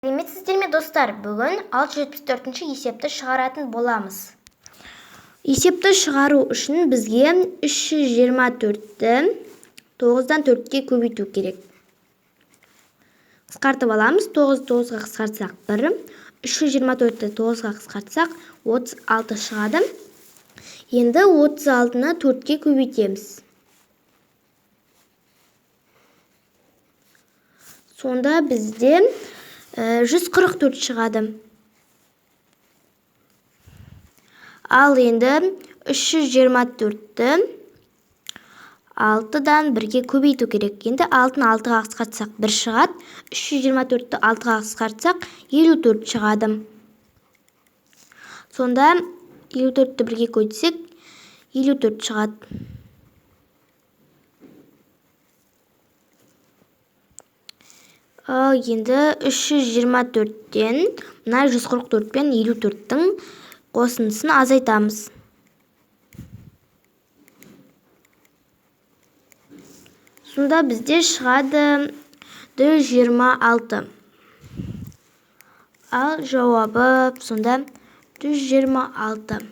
Сәлеметсіздер ме достар, бүгін 674-ші есепті шығаратын боламыз. Есепті шығару үшін бізге 324-ті 9-дан 4-ке көбейту керек. Қысқартып аламыз. 9-9-ға қысқартсақ 1, 324-ті 9-ға қысқартсақ 36 шығады. Енді 36-ны 4-ке көбейтеміз. Сонда бізде 144 шығады. Ал енді 324-ті 6-дан 1-ге көбейту керек. Енді 6-ны 6-ға қысқартсақ 1 шығады. 324-ті 6-ға қысқартсақ 54 шығады. Сонда 54-ті 1-ге көбейтсек 54 шығады. Енді 324-тен мына 144 пен 54-тің қосындысын азайтамыз. Сонда бізде шығады 126. Ал жауабы сонда 126.